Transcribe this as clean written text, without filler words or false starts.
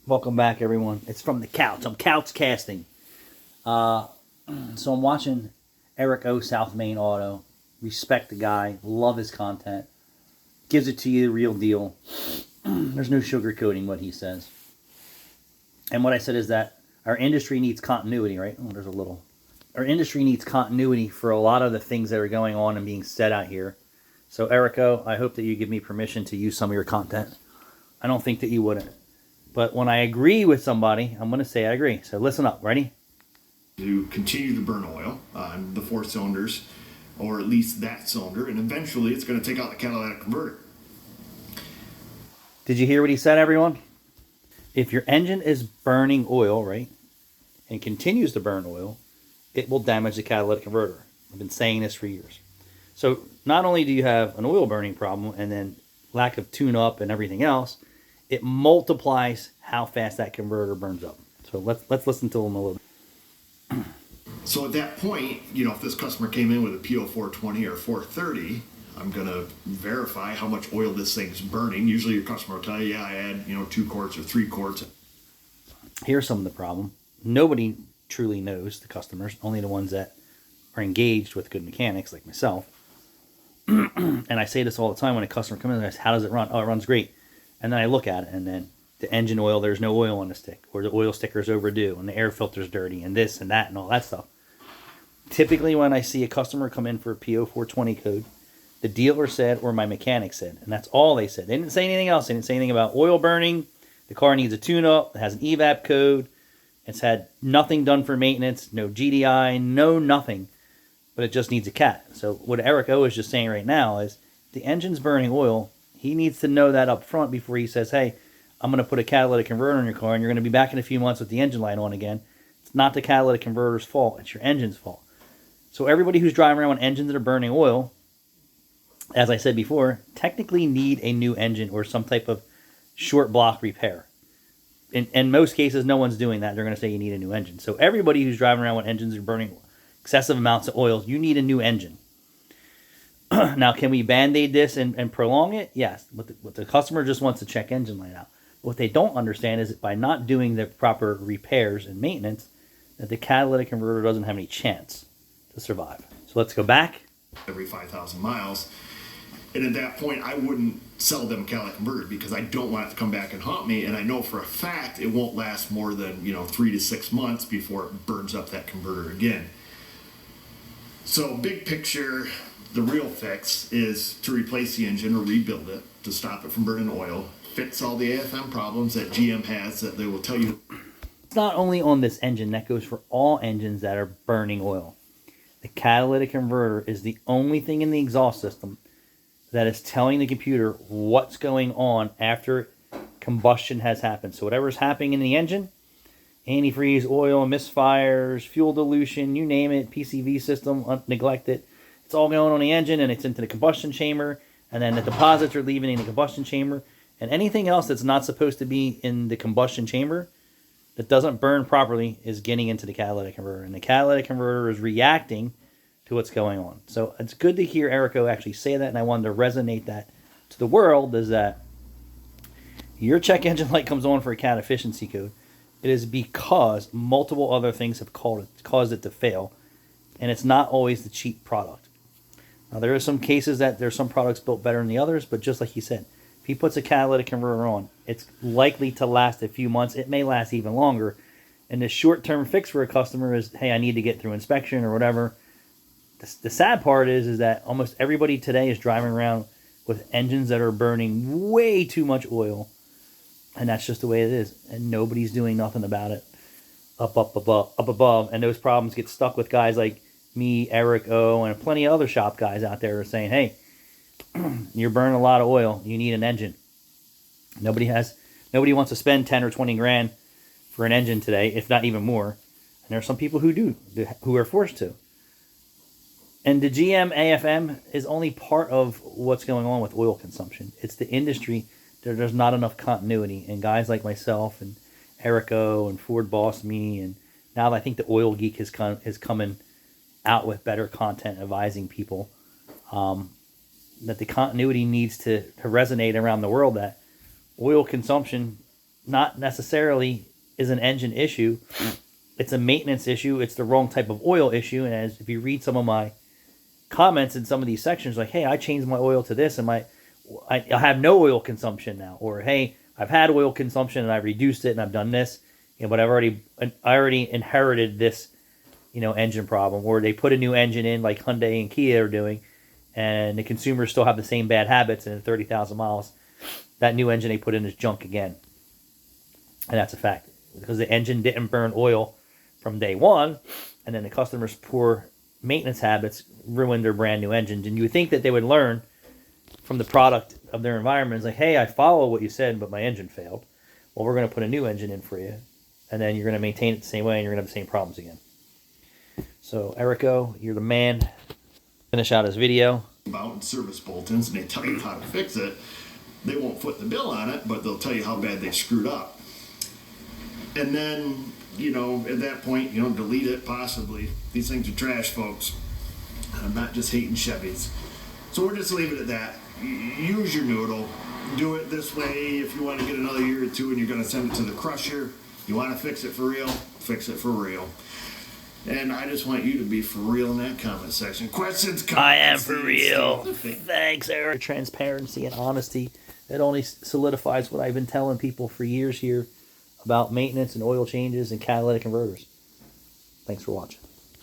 Welcome back, everyone. It's from the couch. I'm couch casting. So I'm watching Eric O. South Main Auto. Respect the guy. Love his content. Gives it to you the real deal. There's no sugarcoating what he says. And what I said is that our industry needs continuity, right? Oh, there's a little. Our industry needs continuity for a lot of the things that are going on and being said out here. So, Eric O., I hope that you give me permission to use some of your content. I don't think that you wouldn't. But when I agree with somebody, I'm going to say I agree. So listen up. Ready? To continue to burn oil on the 4 cylinders, or at least that cylinder, and eventually it's going to take out the catalytic converter. Did you hear what he said, everyone? If your engine is burning oil, right, and continues to burn oil, it will damage the catalytic converter. I've been saying this for years. So not only do you have an oil burning problem and then lack of tune-up and everything else, it multiplies how fast that converter burns up. So let's listen to him a little bit. So at that point, if this customer came in with a po420 or 430, I'm going to verify how much oil this thing's burning. Usually your customer will tell you, yeah, I add 2 quarts or 3 quarts. Here's some of the problem. Nobody truly knows, the customers, only the ones that are engaged with good mechanics like myself. And I say this all the time when a customer comes in and asks, how does it run? Oh, it runs great. And then I look at it, and then the engine oil, there's no oil on the stick, or the oil sticker's overdue, and the air filter's dirty, and this and that and all that stuff. Typically, when I see a customer come in for a po420 code, the dealer said, or my mechanic said, and that's all they said. They didn't say anything else. They didn't say anything about oil burning. The car needs a tune-up. It has an evap code. It's had nothing done for maintenance, no GDI, no nothing, but it just needs a cat. So what Eric O is just saying right now is the engine's burning oil. He needs to know that up front before he says, hey, I'm going to put a catalytic converter in your car and you're going to be back in a few months with the engine light on again. It's not the catalytic converter's fault. It's your engine's fault. So everybody who's driving around with engines that are burning oil, as I said before, technically need a new engine or some type of short block repair. In most cases, no one's doing that. They're going to say you need a new engine. So everybody who's driving around with engines that are burning excessive amounts of oil, you need a new engine. Now, can we Band-Aid this and prolong it? Yes. What the customer just wants to check engine light out. What they don't understand is that by not doing the proper repairs and maintenance, that the catalytic converter doesn't have any chance to survive. So let's go back. Every 5,000 miles. And at that point, I wouldn't sell them a catalytic converter because I don't want it to come back and haunt me. And I know for a fact it won't last more than 3 to 6 months before it burns up that converter again. So big picture, the real fix is to replace the engine or rebuild it to stop it from burning oil, fix all the AFM problems that GM has that they will tell you. It's not only on this engine, that goes for all engines that are burning oil. The catalytic converter is the only thing in the exhaust system that is telling the computer what's going on after combustion has happened. So whatever's happening in the engine, antifreeze, oil, misfires, fuel dilution, you name it, PCV system, neglected. It's all going on the engine, and it's into the combustion chamber, and then the deposits are leaving in the combustion chamber, and anything else that's not supposed to be in the combustion chamber that doesn't burn properly is getting into the catalytic converter, and the catalytic converter is reacting to what's going on. So it's good to hear Eric O actually say that, and I wanted to resonate that to the world, is that your check engine light comes on for a cat efficiency code. It is because multiple other things have caused it to fail, and it's not always the cheap product. Now, there are some cases that there's some products built better than the others, but just like he said, if he puts a catalytic converter on, it's likely to last a few months. It may last even longer. And the short-term fix for a customer is, hey, I need to get through inspection or whatever. The sad part is that almost everybody today is driving around with engines that are burning way too much oil. And that's just the way it is. And nobody's doing nothing about it up above. And those problems get stuck with guys like me, Eric O, and plenty of other shop guys out there are saying, hey, you're burning a lot of oil. You need an engine. Nobody wants to spend 10 or 20 grand for an engine today, if not even more. And there are some people who are forced to. And the GM AFM is only part of what's going on with oil consumption. It's the industry. There's not enough continuity. And guys like myself and Eric O and Ford Boss Me, and now I think the Oil Geek is coming out with better content advising people that the continuity needs to resonate around the world, that oil consumption not necessarily is an engine issue. It's a maintenance issue. It's the wrong type of oil issue. And as if you read some of my comments in some of these sections, like, hey, I changed my oil to this, and I have no oil consumption now, or hey, I've had oil consumption and I've reduced it and I've done this, but I already inherited this, engine problem, or they put a new engine in like Hyundai and Kia are doing, and the consumers still have the same bad habits, and in 30,000 miles, that new engine they put in is junk again. And that's a fact, because the engine didn't burn oil from day one, and then the customer's poor maintenance habits ruined their brand new engines. And you would think that they would learn from the product of their environment. It's like, hey, I follow what you said, but my engine failed. Well, we're going to put a new engine in for you, and then you're going to maintain it the same way, and you're going to have the same problems again. So, Erico, you're the man. Finish out his video. About service bulletins, and they tell you how to fix it. They won't foot the bill on it, but they'll tell you how bad they screwed up. And then, at that point, delete it possibly. These things are trash, folks. I'm not just hating Chevys. So we'll just leave it at that. Use your noodle. Do it this way if you want to get another year or two and you're going to send it to the crusher. You want to fix it for real? Fix it for real. And I just want you to be for real in that comment section. Questions, comments? I am for real. Thanks, Eric. Transparency and honesty. It only solidifies what I've been telling people for years here about maintenance and oil changes and catalytic converters. Thanks for watching.